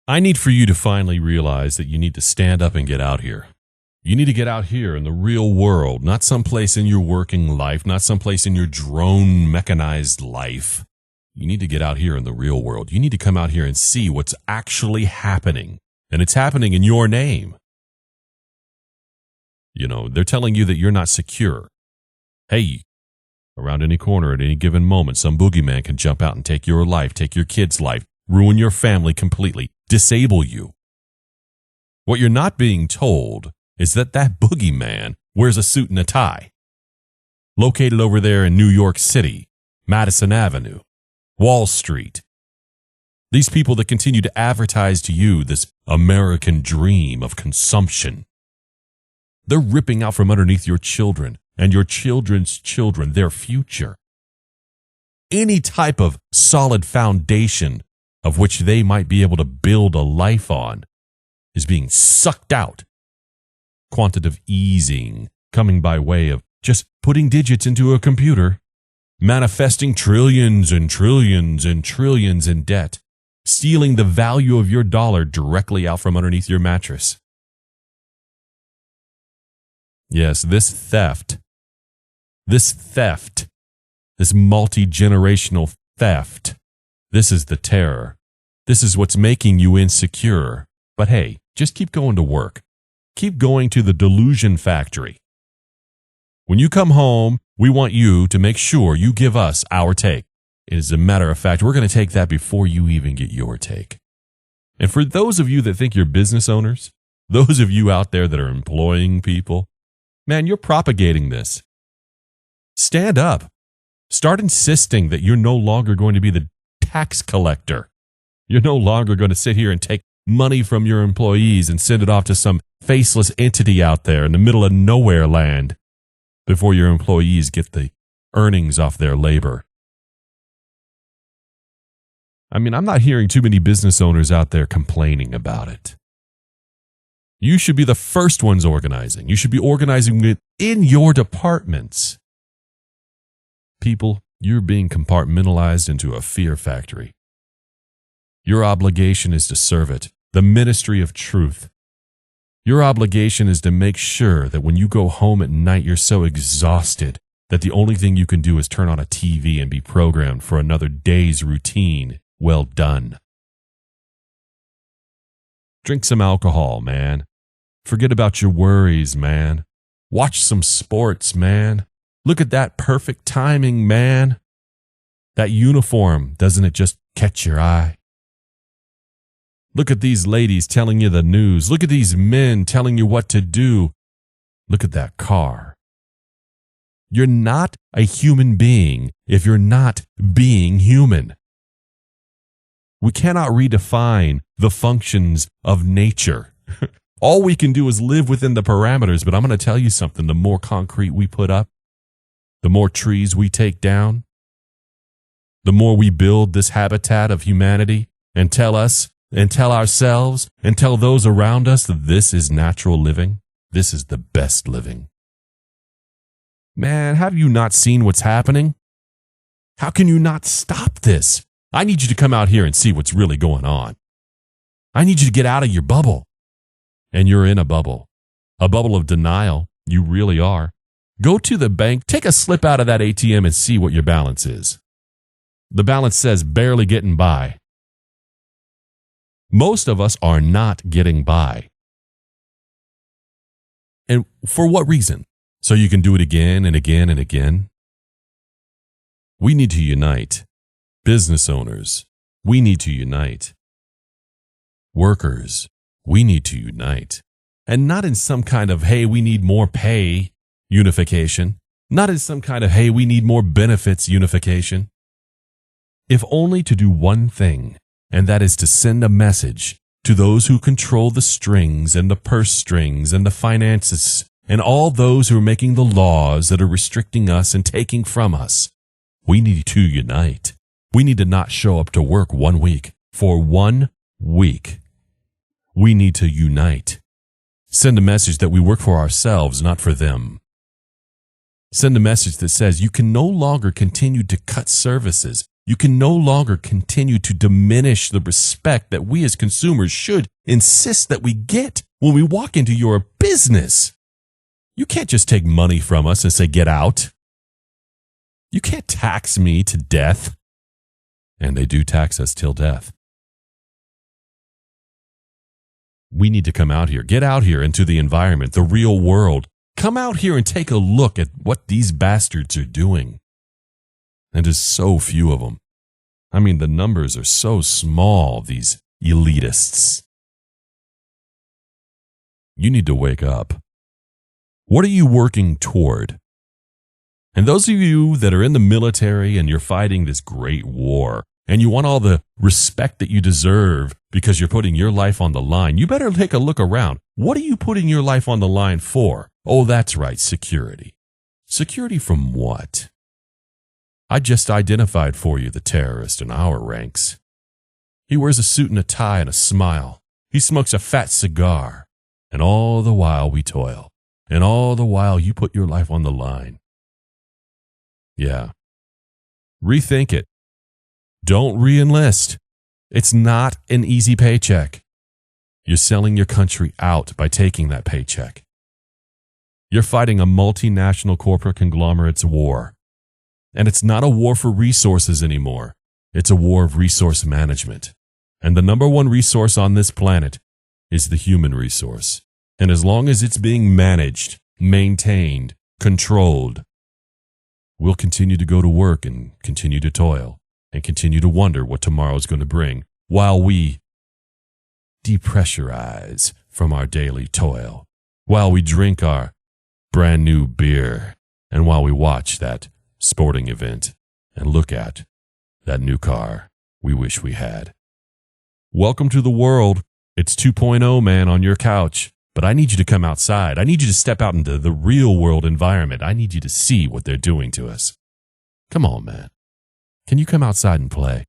I need for you to finally realize that you need to stand up and get out here. You need to get out here in the real world, not someplace in your working life, not someplace in your drone mechanized life. You need to get out here in the real world. You need to come out here and see what's actually happening. And it's happening in your name. You know, they're telling you that you're not secure. Hey, around any corner at any given moment, some boogeyman can jump out and take your life, take your kid's life, ruin your family completely, disable you. What you're not being told is that boogeyman wears a suit and a tie. Located over there in New York City, Madison Avenue, Wall Street. These people that continue to advertise to you this American dream of consumption. They're ripping out from underneath your children and your children's children, their future. Any type of solid foundation of which they might be able to build a life on is being sucked out. Quantitative easing coming by way of just putting digits into a computer, manifesting trillions and trillions and trillions in debt, stealing the value of your dollar directly out from underneath your mattress. Yes, this theft, this multi-generational theft, this is the terror. This is what's making you insecure. But hey, just keep going to work. Keep going to the delusion factory. When you come home, we want you to make sure you give us our take. As a matter of fact, we're going to take that before you even get your take. And for those of you that think you're business owners, those of you out there that are employing people, man, you're propagating this. Stand up. Start insisting that you're no longer going to be the tax collector. You're no longer going to sit here and take money from your employees and send it off to some faceless entity out there in the middle of nowhere land before your employees get the earnings off their labor. I mean, I'm not hearing too many business owners out there complaining about it. You should be the first ones organizing. You should be organizing within your departments. People, you're being compartmentalized into a fear factory. Your obligation is to serve it, the ministry of truth. Your obligation is to make sure that when you go home at night, you're so exhausted that the only thing you can do is turn on a TV and be programmed for another day's routine. Well done. Drink some alcohol, man. Forget about your worries, man. Watch some sports, man. Look at that perfect timing, man. That uniform, doesn't it just catch your eye? Look at these ladies telling you the news. Look at these men telling you what to do. Look at that car. You're not a human being if you're not being human. We cannot redefine the functions of nature. All we can do is live within the parameters, but I'm going to tell you something. The more concrete we put up, the more trees we take down, the more we build this habitat of humanity and tell ourselves and tell those around us that this is natural living. This is the best living. Man, have you not seen what's happening? How can you not stop this? I need you to come out here and see what's really going on. I need you to get out of your bubble. And you're in a bubble of denial. You really are. Go to the bank, take a slip out of that ATM and see what your balance is. The balance says barely getting by. Most of us are not getting by. And for what reason? So you can do it again and again and again? We need to unite. Business owners, we need to unite. Workers, we need to unite. And not in some kind of, hey, we need more pay unification. Not in some kind of, hey, we need more benefits unification. If only to do one thing, and that is to send a message to those who control the strings and the purse strings and the finances and all those who are making the laws that are restricting us and taking from us. We need to unite. We need to not show up to work 1 week. For 1 week, we need to unite. Send a message that we work for ourselves, not for them. Send a message that says you can no longer continue to cut services. You can no longer continue to diminish the respect that we as consumers should insist that we get when we walk into your business. You can't just take money from us and say, get out. You can't tax me to death. And they do tax us till death. We need to come out here, get out here into the environment, the real world. Come out here and take a look at what these bastards are doing. And there's so few of them. I mean, the numbers are so small, these elitists. You need to wake up. What are you working toward? And those of you that are in the military and you're fighting this great war, and you want all the respect that you deserve because you're putting your life on the line, you better take a look around. What are you putting your life on the line for? Oh, that's right, security. Security from what? I just identified for you the terrorist in our ranks. He wears a suit and a tie and a smile. He smokes a fat cigar. And all the while we toil. And all the while you put your life on the line. Yeah. Rethink it. Don't re-enlist. It's not an easy paycheck. You're selling your country out by taking that paycheck. You're fighting a multinational corporate conglomerate's war. And it's not a war for resources anymore. It's a war of resource management. And the number one resource on this planet is the human resource. And as long as it's being managed, maintained, controlled, we'll continue to go to work and continue to toil and continue to wonder what tomorrow's going to bring while we depressurize from our daily toil, while we drink our brand new beer, and while we watch that sporting event and look at that new car we wish we had. Welcome to the world. It's 2.0, man, on your couch. But I need you to come outside. I need you to step out into the real world environment. I need you to see what they're doing to us. Come on, man. Can you come outside and play?